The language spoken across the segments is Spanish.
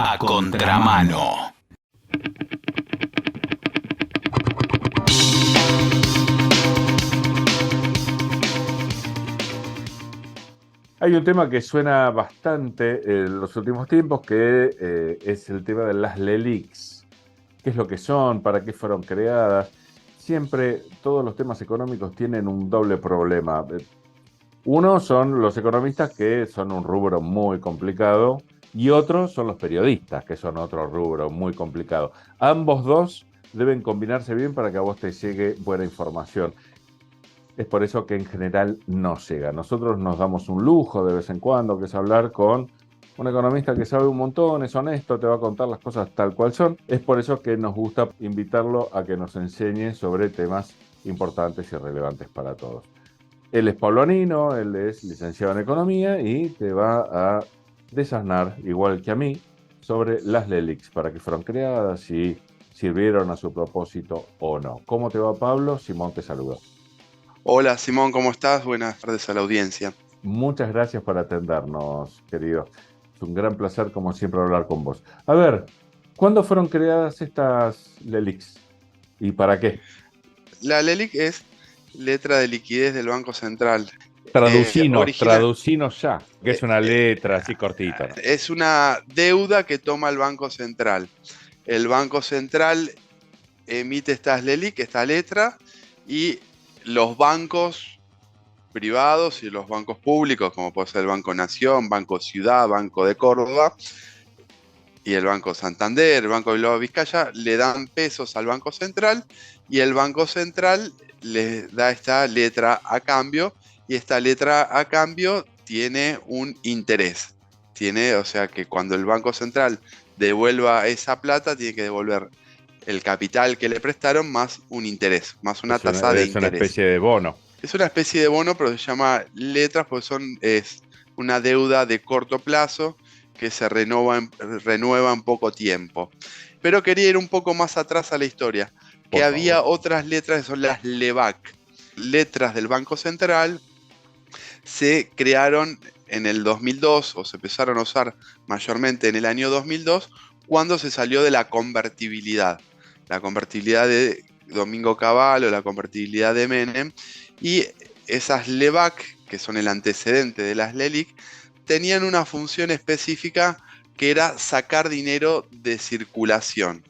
A contramano. Hay un tema que suena bastante en los últimos tiempos, que es el tema de las LELIQs. ¿Qué es lo que son? ¿Para qué fueron creadas? Siempre todos los temas económicos tienen un doble problema. Uno son los economistas, que son un rubro muy complicado, y otros son los periodistas, que son otro rubro muy complicado. Ambos dos deben combinarse bien para que a vos te llegue buena información. Es por eso que en general no llega. Nosotros nos damos un lujo de vez en cuando, que es hablar con un economista que sabe un montón, es honesto, te va a contar las cosas tal cual son. Es por eso que nos gusta invitarlo a que nos enseñe sobre temas importantes y relevantes para todos. Él es Pablo Anino, él es licenciado en Economía y te va a desasnar, igual que a mí, sobre las LELIQs, para qué fueron creadas, si sirvieron a su propósito o no. ¿Cómo te va, Pablo? Simón te saluda. Hola Simón, ¿cómo estás? Buenas tardes a la audiencia. Muchas gracias por atendernos, querido. Es un gran placer, como siempre, hablar con vos. A ver, ¿cuándo fueron creadas estas LELIQs? ¿Y para qué? La LELIQ es letra de liquidez del Banco Central. Traducinos ya, que es eh, una eh, letra así cortita, ¿no? es una deuda que toma el Banco Central. El Banco Central emite estas LELIQ, esta letra, y los bancos privados y los bancos públicos, como puede ser el Banco Nación, Banco Ciudad, Banco de Córdoba, y el Banco Santander, el Banco Bilbao Vizcaya, le dan pesos al Banco Central y el Banco Central le da esta letra a cambio y esta letra a cambio tiene un interés. O sea que cuando el Banco Central devuelva esa plata, tiene que devolver el capital que le prestaron más un interés, más una tasa de Es una interés. especie de bono. Es una especie de bono, pero se llama letras porque es una deuda de corto plazo que se renueva en poco tiempo. Pero quería ir un poco más atrás a la historia, que Por había favor. otras letras que son las LEBAC, letras del Banco Central, se crearon en el 2002 o se empezaron a usar mayormente en el año 2002 cuando se salió de la convertibilidad de Domingo Cavallo, la convertibilidad de Menem, y esas LEBAC, que son el antecedente de las LELIQ, tenían una función específica que era sacar dinero de circulación,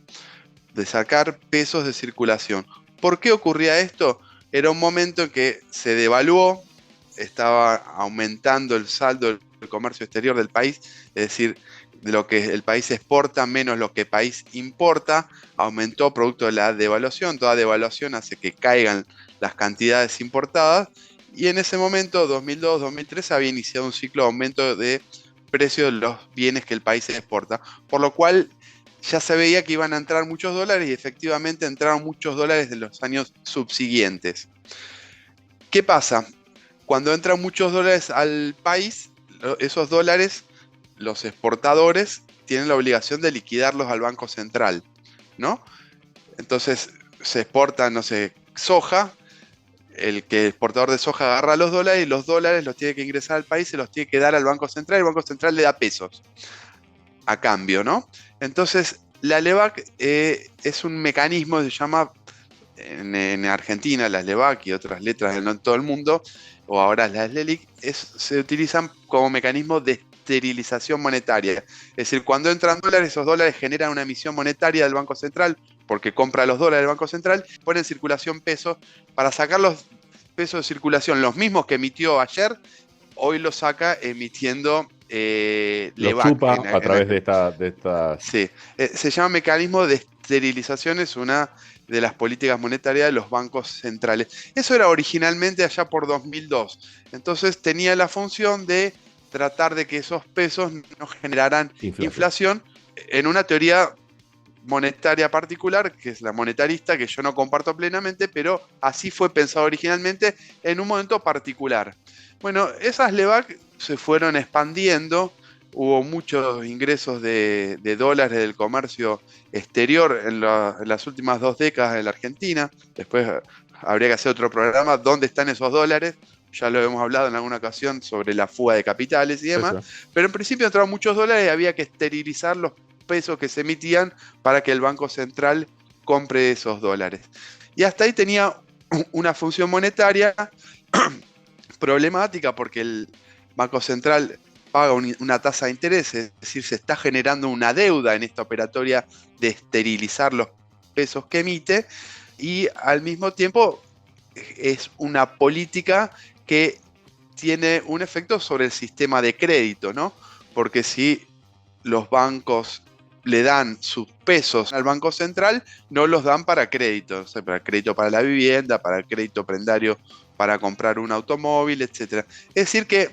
de sacar pesos de circulación. ¿Por qué ocurría esto? Era un momento en que se devaluó, estaba aumentando el saldo del comercio exterior del país, es decir, de lo que el país exporta menos lo que el país importa, aumentó producto de la devaluación. Toda devaluación hace que caigan las cantidades importadas y en ese momento, 2002-2003, había iniciado un ciclo de aumento de precios de los bienes que el país exporta, por lo cual ya se veía que iban a entrar muchos dólares y efectivamente entraron muchos dólares en los años subsiguientes. ¿Qué pasa? Cuando entran muchos dólares al país, esos dólares, los exportadores tienen la obligación de liquidarlos al Banco Central, ¿no? Entonces se exporta, no sé, soja, el exportador de soja agarra los dólares y los dólares los tiene que ingresar al país y se los tiene que dar al Banco Central y el Banco Central le da pesos a cambio, ¿no? Entonces, la LEBAC es un mecanismo, se llama en Argentina, las LEBAC y otras letras en todo el mundo, o ahora las LELIQ, se utilizan como mecanismo de esterilización monetaria. Es decir, cuando entran dólares, esos dólares generan una emisión monetaria del Banco Central, porque compra los dólares del Banco Central, pone en circulación pesos. Para sacar los pesos de circulación, los mismos que emitió ayer, hoy los saca emitiendo Lo LEBAC. chupa a través de estas. Sí, se llama mecanismo de esterilización, es una de las políticas monetarias de los bancos centrales. Eso era originalmente allá por 2002. Entonces tenía la función de tratar de que esos pesos no generaran inflación en una teoría monetaria particular, que es la monetarista, que yo no comparto plenamente, pero así fue pensado originalmente en un momento particular. Bueno, esas LEBAC se fueron expandiendo, hubo muchos ingresos de dólares del comercio exterior en las últimas 2 décadas en la Argentina. Después habría que hacer otro programa, ¿dónde están esos dólares? Ya lo hemos hablado en alguna ocasión sobre la fuga de capitales y demás, Eso. pero en principio entraron muchos dólares y había que esterilizar los pesos que se emitían para que el Banco Central compre esos dólares. Y hasta ahí tenía una función monetaria problemática porque el Banco Central paga una tasa de interés, es decir, se está generando una deuda en esta operatoria de esterilizar los pesos que emite, y al mismo tiempo es una política que tiene un efecto sobre el sistema de crédito, ¿no? Porque si los bancos le dan sus pesos al Banco Central, no los dan para crédito, o sea, para crédito para la vivienda, para crédito prendario para comprar un automóvil, etc. Es decir que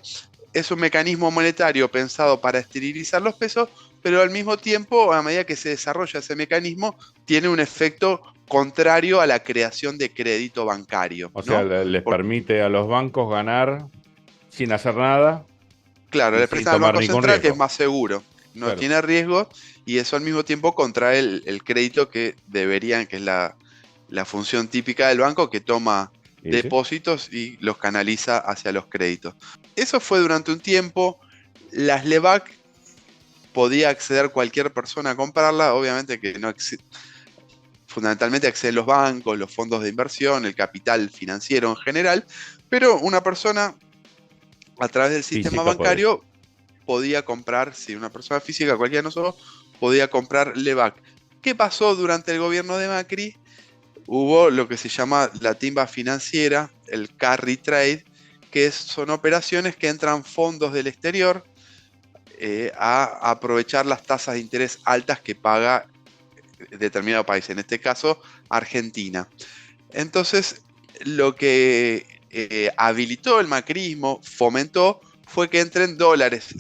es un mecanismo monetario pensado para esterilizar los pesos, pero al mismo tiempo, a medida que se desarrolla ese mecanismo, tiene un efecto contrario a la creación de crédito bancario, O ¿no? sea, les permite a los bancos ganar sin hacer nada Claro, y le sin prestan al tomar Banco ningún Central, que es riesgo. más seguro, no Claro. tiene riesgo, y eso al mismo tiempo contrae el crédito que deberían, que es la función típica del banco, que toma ¿Y sí? depósitos y los canaliza hacia los créditos. Eso fue durante un tiempo. Las LEBAC podía acceder cualquier persona a comprarla, obviamente que no fundamentalmente acceden los bancos, los fondos de inversión, el capital financiero en general, pero una persona a través del sistema Física podés. bancario podía comprar, si una persona física, cualquiera de nosotros, podía comprar LEBAC. ¿Qué pasó durante el gobierno de Macri? Hubo lo que se llama la timba financiera, el carry trade, que son operaciones que entran fondos del exterior a aprovechar las tasas de interés altas que paga determinado país, en este caso Argentina. Entonces, lo que habilitó el macrismo, fomentó, fue que entren dólares.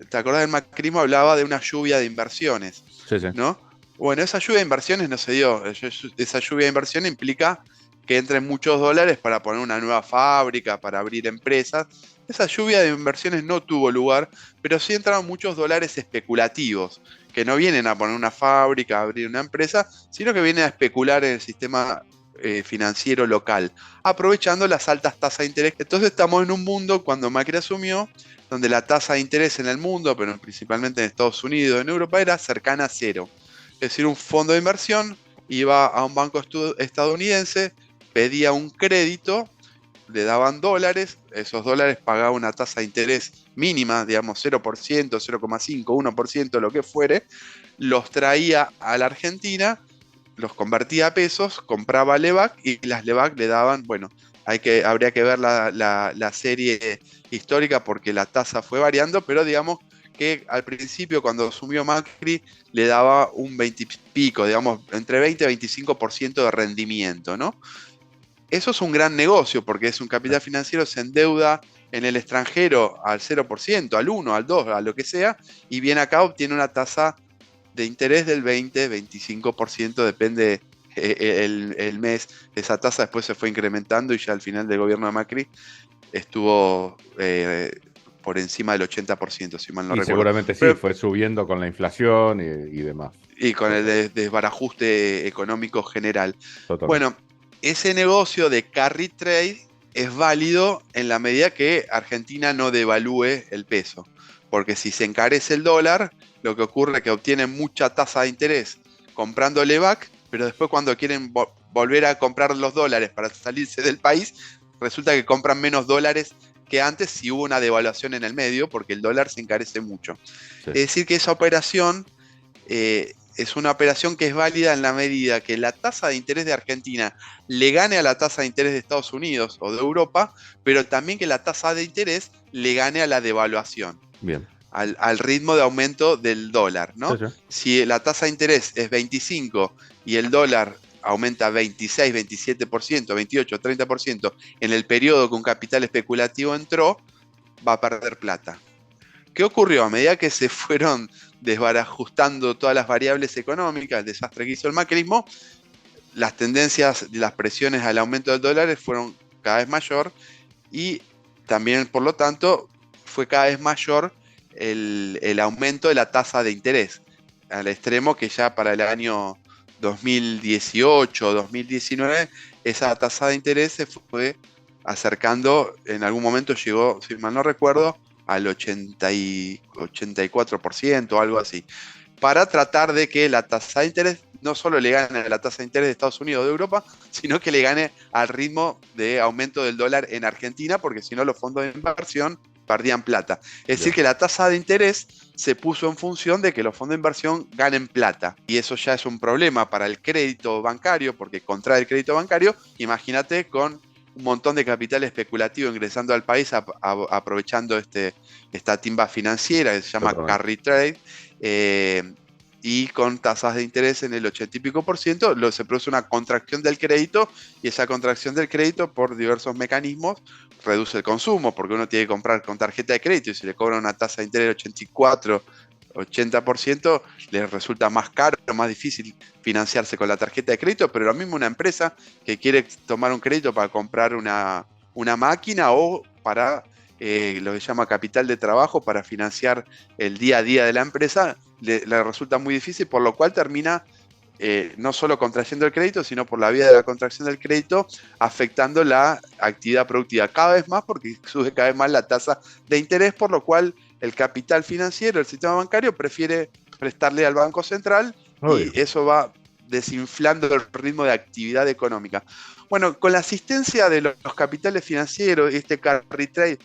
¿Te acordás del macrismo? Hablaba de una lluvia de inversiones, Sí, sí. ¿no? Bueno, esa lluvia de inversiones no se dio. Esa lluvia de inversión implica que entren muchos dólares para poner una nueva fábrica, para abrir empresas. Esa lluvia de inversiones no tuvo lugar, pero sí entraron muchos dólares especulativos, que no vienen a poner una fábrica, a abrir una empresa, sino que vienen a especular en el sistema financiero local, aprovechando las altas tasas de interés. Entonces estamos en un mundo, cuando Macri asumió, donde la tasa de interés en el mundo, pero principalmente en Estados Unidos, en Europa, era cercana a cero. Es decir, un fondo de inversión iba a un banco estadounidense, pedía un crédito, le daban dólares, esos dólares pagaban una tasa de interés mínima, digamos 0%, 0,5, 1%, lo que fuere, los traía a la Argentina, los convertía a pesos, compraba LEBAC y las LEBAC le daban, bueno, habría que ver la serie histórica porque la tasa fue variando, pero digamos que al principio cuando asumió Macri le daba un 20 y pico, digamos, entre 20 y 25% de rendimiento, ¿no? Eso es un gran negocio porque es un capital financiero, se endeuda en el extranjero al 0%, al 1, al 2, a lo que sea, y viene acá, obtiene una tasa de interés del 20, 25%, depende el mes. Esa tasa después se fue incrementando y ya al final del gobierno de Macri estuvo por encima del 80%, si mal no Y recuerdo. seguramente sí, Pero, fue subiendo con la inflación y demás. y con el desbarajuste económico general. Totalmente. Bueno, ese negocio de carry trade es válido en la medida que Argentina no devalúe el peso. Porque si se encarece el dólar, lo que ocurre es que obtienen mucha tasa de interés comprando LEBAC, pero después cuando quieren volver a comprar los dólares para salirse del país, resulta que compran menos dólares que antes si hubo una devaluación en el medio, porque el dólar se encarece mucho. Sí. Es decir, que esa operación es una operación que es válida en la medida que la tasa de interés de Argentina le gane a la tasa de interés de Estados Unidos o de Europa, pero también que la tasa de interés le gane a la devaluación, Bien. al ritmo de aumento del dólar, ¿no? Sí, sí. Si la tasa de interés es 25 y el dólar aumenta 26, 27%, 28, 30% en el periodo que un capital especulativo entró, va a perder plata. ¿Qué ocurrió? A medida que se fueron desbarajustando todas las variables económicas, el desastre que hizo el macrismo, las tendencias, las presiones al aumento del dólar fueron cada vez mayor y también, por lo tanto, fue cada vez mayor el aumento de la tasa de interés, al extremo que ya para el año 2018, 2019, esa tasa de interés se fue acercando, en algún momento llegó, si mal no recuerdo, al 84%, algo así. para tratar de que la tasa de interés no solo le gane a la tasa de interés de Estados Unidos o de Europa, sino que le gane al ritmo de aumento del dólar en Argentina, porque si no los fondos de inversión perdían plata. Es decir, que la tasa de interés se puso en función de que los fondos de inversión ganen plata. Y eso ya es un problema para el crédito bancario, porque contrae el crédito bancario. Imagínate con un montón de capital especulativo ingresando al país aprovechando esta timba financiera que se llama carry trade, y con tasas de interés en el 80 y pico %, se produce una contracción del crédito, y esa contracción del crédito por diversos mecanismos reduce el consumo, porque uno tiene que comprar con tarjeta de crédito y si le cobra una tasa de interés del 84, 80%, les resulta más caro, más difícil financiarse con la tarjeta de crédito. Pero lo mismo una empresa que quiere tomar un crédito para comprar una máquina o para lo que se llama capital de trabajo, para financiar el día a día de la empresa, le resulta muy difícil, por lo cual termina no solo contrayendo el crédito, sino por la vía de la contracción del crédito, afectando la actividad productiva cada vez más, porque sube cada vez más la tasa de interés, por lo cual el capital financiero, el sistema bancario, prefiere prestarle al Banco Central, y eso va desinflando el ritmo de actividad económica. Bueno, con la asistencia de los capitales financieros y este carry trade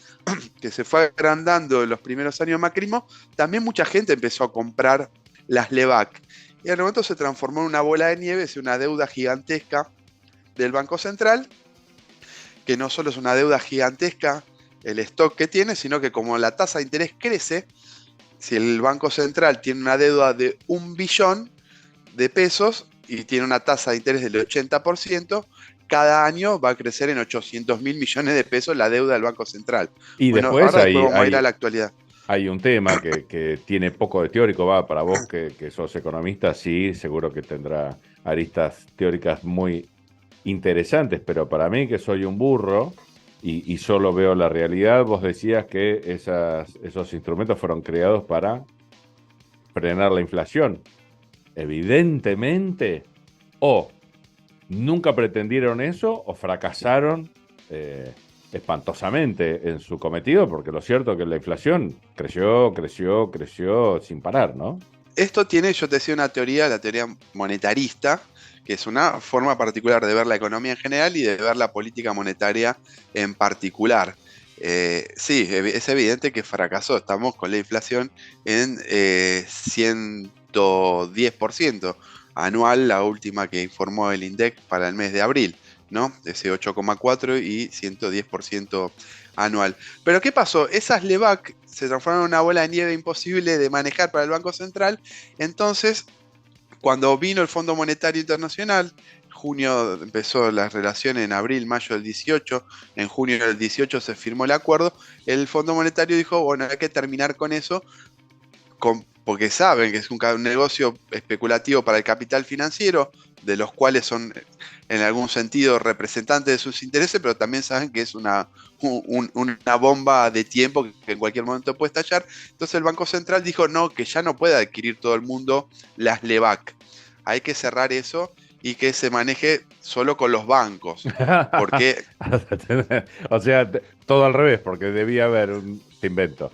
que se fue agrandando en los primeros años de macrismo, también mucha gente empezó a comprar las LEBAC. Y al momento se transformó en una bola de nieve, es una deuda gigantesca del Banco Central, que no solo es una deuda gigantesca el stock que tiene, sino que como la tasa de interés crece, si el Banco Central tiene una deuda de 1 billón de pesos y tiene una tasa de interés del 80%, cada año va a crecer en 800 mil millones de pesos la deuda del Banco Central. Y bueno, después ahora vamos a ir a la actualidad. Hay un tema que tiene poco de teórico, para vos que sos economista, sí, seguro que tendrá aristas teóricas muy interesantes, pero para mí, que soy un burro y solo veo la realidad, vos decías que esos instrumentos fueron creados para frenar la inflación. Evidentemente, o nunca pretendieron eso o fracasaron espantosamente en su cometido, porque lo cierto es que la inflación creció sin parar, ¿no? Esto tiene, yo te decía, una teoría, la teoría monetarista, que es una forma particular de ver la economía en general y de ver la política monetaria en particular. Sí, es evidente que fracasó. Estamos con la inflación en 110% anual, la última que informó el INDEC para el mes de abril, ¿no? Ese 8,4 y 110% anual. Pero ¿qué pasó? Esas LEBAC se transformaron en una bola de nieve imposible de manejar para el Banco Central. Entonces, cuando vino el Fondo Monetario Internacional, junio empezó las relaciones, en abril, mayo del 18, en junio del 18 se firmó el acuerdo, el Fondo Monetario dijo, bueno, hay que terminar con eso, porque saben que es un negocio especulativo para el capital financiero, de los cuales son en algún sentido representantes de sus intereses, pero también saben que es una bomba de tiempo que en cualquier momento puede estallar. Entonces el Banco Central dijo no, que ya no puede adquirir todo el mundo las LEBAC. Hay que cerrar eso y que se maneje solo con los bancos. Porque o sea, todo al revés, porque debía haber te invento,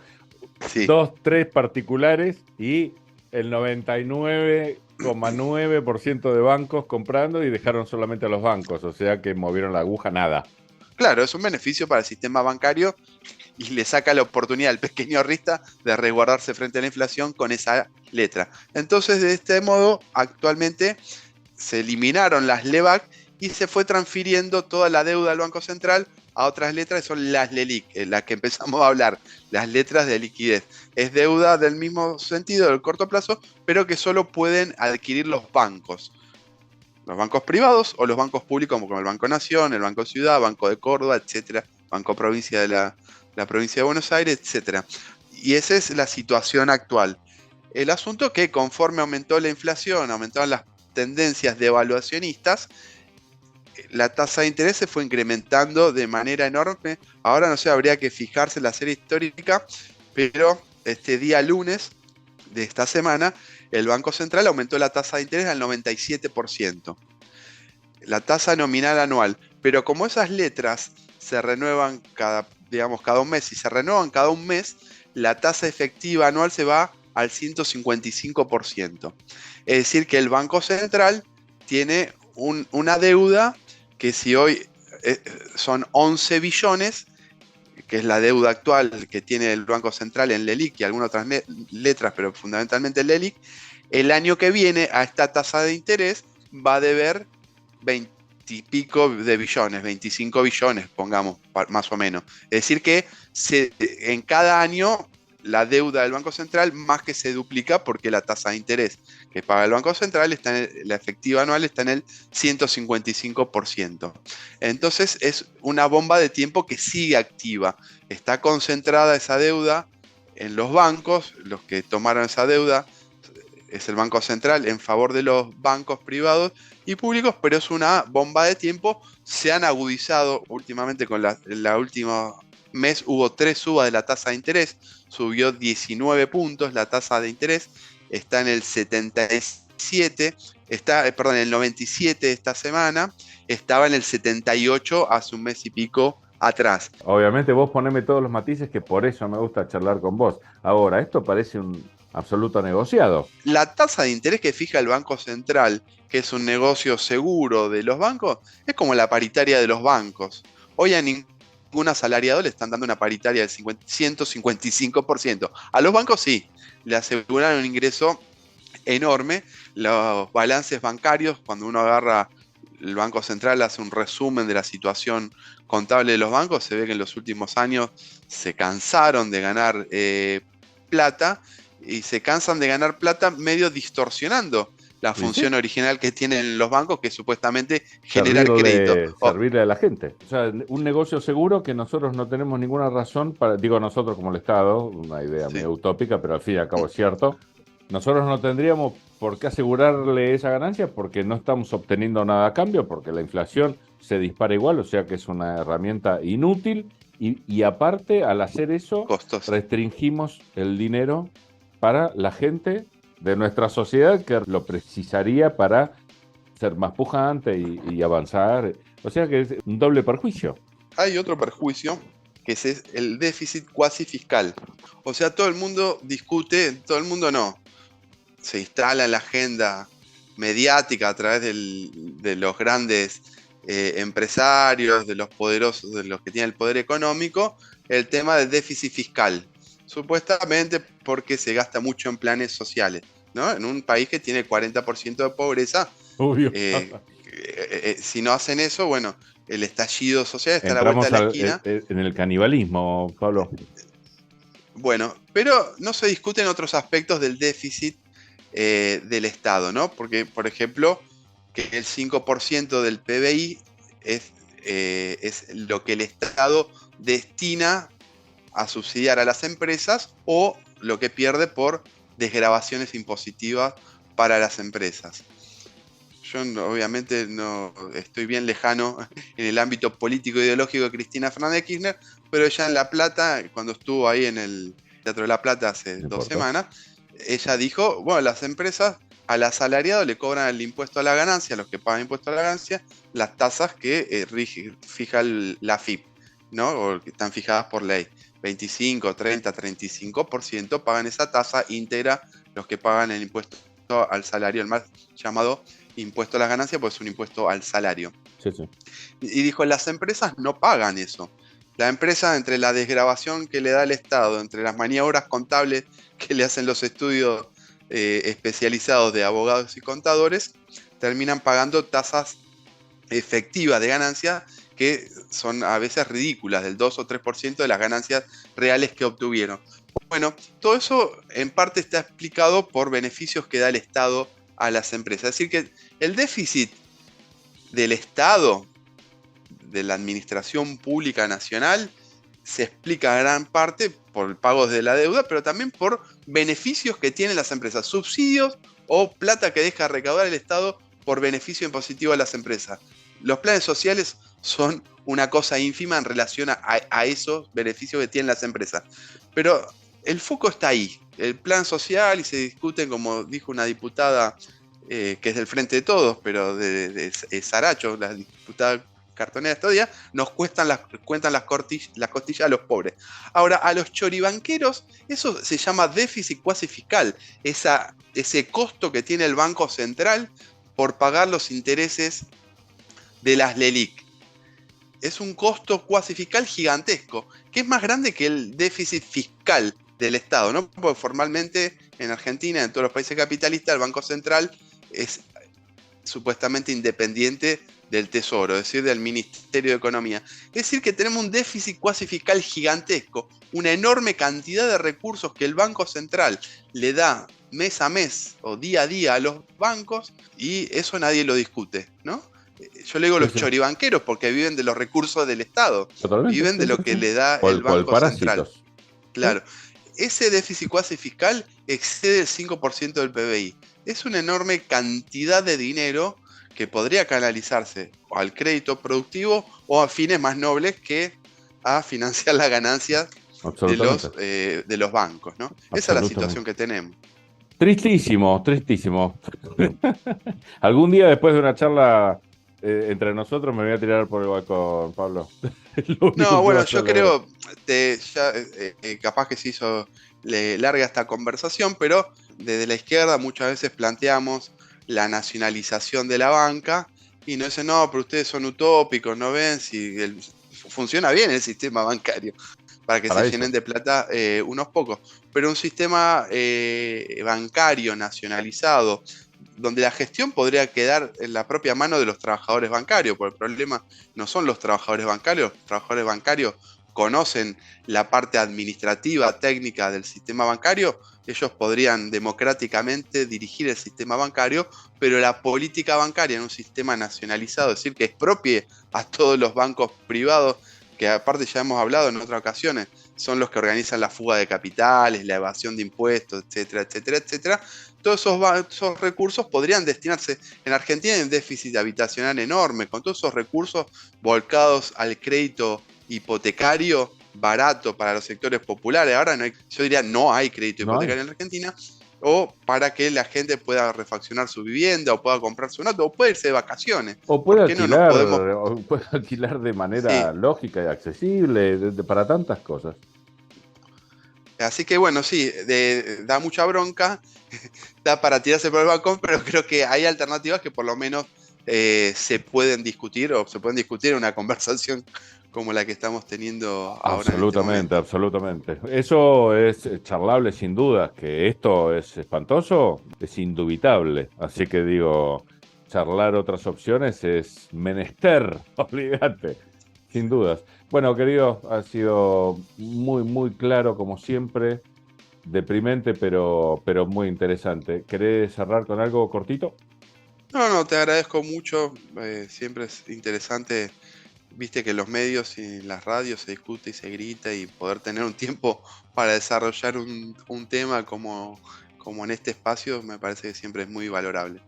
sí, 2, 3 particulares y el 99,9% de bancos comprando, y dejaron solamente a los bancos, o sea que movieron la aguja nada. Claro, es un beneficio para el sistema bancario y le saca la oportunidad al pequeño ahorrista de resguardarse frente a la inflación con esa letra. Entonces, de este modo, actualmente se eliminaron las LEBAC y se fue transfiriendo toda la deuda del Banco Central a otras letras, que son las LELIC, las que empezamos a hablar, las letras de liquidez. Es deuda del mismo sentido, del corto plazo, pero que solo pueden adquirir los bancos privados o los bancos públicos, como el Banco Nación, el Banco Ciudad, Banco de Córdoba, etcétera, Banco Provincia de la Provincia de Buenos Aires, etcétera. Y esa es la situación actual. El asunto que conforme aumentó la inflación, aumentaron las tendencias devaluacionistas, la tasa de interés se fue incrementando de manera enorme. Ahora, no sé, habría que fijarse en la serie histórica, pero este día lunes de esta semana, el Banco Central aumentó la tasa de interés al 97%. La tasa nominal anual. Pero como esas letras se renuevan cada un mes, y se renuevan cada un mes, la tasa efectiva anual se va al 155%. Es decir, que el Banco Central tiene una deuda que si hoy son 11 billones, que es la deuda actual que tiene el Banco Central en LELIQ y algunas otras letras, pero fundamentalmente el LELIQ, el año que viene a esta tasa de interés va a deber 20 y pico de billones, 25 billones, pongamos, más o menos. Es decir que en cada año la deuda del Banco Central más que se duplica porque la tasa de interés que paga el Banco Central, la efectiva anual está en el 155%. Entonces es una bomba de tiempo que sigue activa. Está concentrada esa deuda en los bancos, los que tomaron esa deuda es el Banco Central en favor de los bancos privados y públicos, pero es una bomba de tiempo. Se han agudizado últimamente con la última mes, hubo 3 subas de la tasa de interés, subió 19 puntos la tasa de interés, está en el 77, en el 97 esta semana, estaba en el 78 hace un mes y pico atrás. Obviamente vos poneme todos los matices, que por eso me gusta charlar con vos. Ahora, esto parece un absoluto negociado. La tasa de interés que fija el Banco Central, que es un negocio seguro de los bancos, es como la paritaria de los bancos. Hoy a ningún asalariado le están dando una paritaria del 155%. A los bancos sí, le aseguran un ingreso enorme. Los balances bancarios, cuando uno agarra el Banco Central, hace un resumen de la situación contable de los bancos, se ve que en los últimos años se cansaron de ganar plata, y se cansan de ganar plata medio distorsionando la función original que tienen los bancos, que es supuestamente generar crédito. Servirle a la gente. O sea, un negocio seguro que nosotros no tenemos ninguna razón para, digo nosotros como el Estado, una idea medio utópica, pero al fin y al cabo es cierto. Nosotros no tendríamos por qué asegurarle esa ganancia porque no estamos obteniendo nada a cambio, porque la inflación se dispara igual, o sea que es una herramienta inútil y aparte, al hacer eso, costoso. Restringimos el dinero para la gente de nuestra sociedad que lo precisaría para ser más pujante y avanzar. O sea que es un doble perjuicio. Hay otro perjuicio, que es el déficit cuasi fiscal. O sea, todo el mundo discute, todo el mundo no. Se instala en la agenda mediática a través de los grandes empresarios, de los poderosos, de los que tienen el poder económico, el tema del déficit fiscal. Supuestamente porque se gasta mucho en planes sociales, ¿no? En un país que tiene 40% de pobreza, obvio. Si no hacen eso, bueno, el estallido social está a la vuelta de la esquina. En el canibalismo, Pablo. Bueno, pero no se discuten otros aspectos del déficit del Estado, ¿no? Porque, por ejemplo, que el 5% del PBI es lo que el Estado destina a subsidiar a las empresas o lo que pierde por desgravaciones impositivas para las empresas. Yo obviamente no estoy bien lejano en el ámbito político e ideológico de Cristina Fernández de Kirchner, pero ella en La Plata, cuando estuvo ahí en el Teatro de La Plata hace 2 semanas, ella dijo, bueno, las empresas al asalariado le cobran el impuesto a la ganancia, los que pagan impuesto a la ganancia, las tasas que fija la AFIP, ¿no? O que están fijadas por ley. 25, 30, 35% pagan esa tasa íntegra los que pagan el impuesto al salario, el más llamado impuesto a la ganancia, pues es un impuesto al salario. Sí, sí. Y dijo, las empresas no pagan eso. La empresa, entre la desgravación que le da el Estado, entre las maniobras contables que le hacen los estudios especializados de abogados y contadores, terminan pagando tasas efectivas de ganancia que son a veces ridículas, del 2 o 3% de las ganancias reales que obtuvieron. Bueno, todo eso en parte está explicado por beneficios que da el Estado a las empresas. Es decir, que el déficit del Estado, de la administración pública nacional, se explica en gran parte por pagos de la deuda, pero también por beneficios que tienen las empresas, subsidios o plata que deja recaudar el Estado por beneficio impositivo a las empresas. Los planes sociales son una cosa ínfima en relación a esos beneficios que tienen las empresas. Pero el foco está ahí, el plan social, y se discute, como dijo una diputada que es del Frente de Todos, pero de Saracho, la diputada cartoneras todavía, nos cuentan las costillas a los pobres. Ahora, a los choribanqueros, eso se llama déficit cuasi fiscal, ese costo que tiene el Banco Central por pagar los intereses de las LELIQ. Es un costo cuasi fiscal gigantesco, que es más grande que el déficit fiscal del Estado, ¿no? Porque formalmente en Argentina, en todos los países capitalistas, el Banco Central es supuestamente independiente del Tesoro, es decir, del Ministerio de Economía. Es decir, que tenemos un déficit cuasi fiscal gigantesco, una enorme cantidad de recursos que el Banco Central le da mes a mes o día a día a los bancos, y eso nadie lo discute, ¿no? Yo le digo los choribanqueros porque viven de los recursos del Estado. Totalmente. Viven de lo que le da el Banco Central. Claro. Ese déficit cuasi fiscal excede el 5% del PBI. Es una enorme cantidad de dinero que podría canalizarse al crédito productivo o a fines más nobles que a financiar las ganancias de los bancos, ¿no? Esa es la situación que tenemos. Tristísimo, tristísimo. Algún día después de una charla entre nosotros me voy a tirar por el balcón, Pablo. No, bueno, yo creo, capaz que se hizo larga esta conversación, pero desde la izquierda muchas veces planteamos la nacionalización de la banca y nos dicen, no, pero ustedes son utópicos, ¿no ven? Si funciona bien el sistema bancario para que se llenen de plata unos pocos, pero un sistema bancario nacionalizado donde la gestión podría quedar en la propia mano de los trabajadores bancarios, porque el problema no son los trabajadores bancarios conocen la parte administrativa, técnica del sistema bancario, ellos podrían democráticamente dirigir el sistema bancario, pero la política bancaria en un sistema nacionalizado, es decir, que expropie a todos los bancos privados, que aparte ya hemos hablado en otras ocasiones, son los que organizan la fuga de capitales, la evasión de impuestos, etcétera, etcétera, etcétera. Todos esos recursos podrían destinarse. En Argentina hay un déficit habitacional enorme, con todos esos recursos volcados al crédito hipotecario barato para los sectores populares. Ahora yo diría no hay crédito hipotecario en Argentina, o para que la gente pueda refaccionar su vivienda, o pueda comprarse un auto, o puede irse de vacaciones. O puede alquilar de manera lógica y accesible para tantas cosas. Así que bueno, sí, da mucha bronca, da para tirarse por el balcón, pero creo que hay alternativas que por lo menos se pueden discutir en una conversación como la que estamos teniendo ahora. Absolutamente. Eso es charlable sin duda. Que esto es espantoso, es indubitable. Así que digo, charlar otras opciones es menester, olvídate, sin dudas. Bueno, querido, ha sido muy, muy claro como siempre, deprimente, pero muy interesante. ¿Querés cerrar con algo cortito? No, te agradezco mucho, siempre es interesante, viste que en los medios y en las radios se discute y se grita, y poder tener un tiempo para desarrollar un tema como en este espacio me parece que siempre es muy valorable.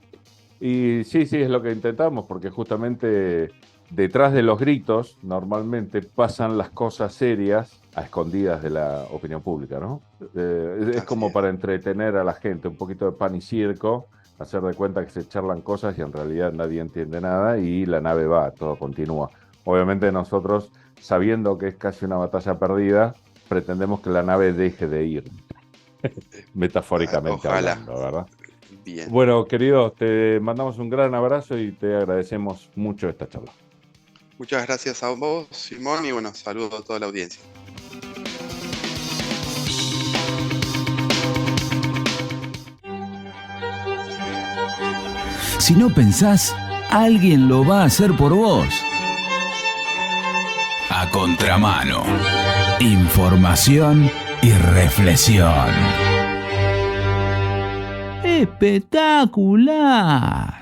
Y sí, es lo que intentamos, porque justamente detrás de los gritos normalmente pasan las cosas serias a escondidas de la opinión pública, ¿no? Es como para entretener a la gente, un poquito de pan y circo, hacer de cuenta que se charlan cosas y en realidad nadie entiende nada y la nave va, todo continúa. Obviamente nosotros, sabiendo que es casi una batalla perdida, pretendemos que la nave deje de ir, metafóricamente hablando, ¿verdad? Bien. Bueno, querido, te mandamos un gran abrazo y te agradecemos mucho esta charla. Muchas gracias a vos, Simón, y bueno, saludos a toda la audiencia. Si no pensás, alguien lo va a hacer por vos. A contramano. Información y reflexión. ¡Espectacular!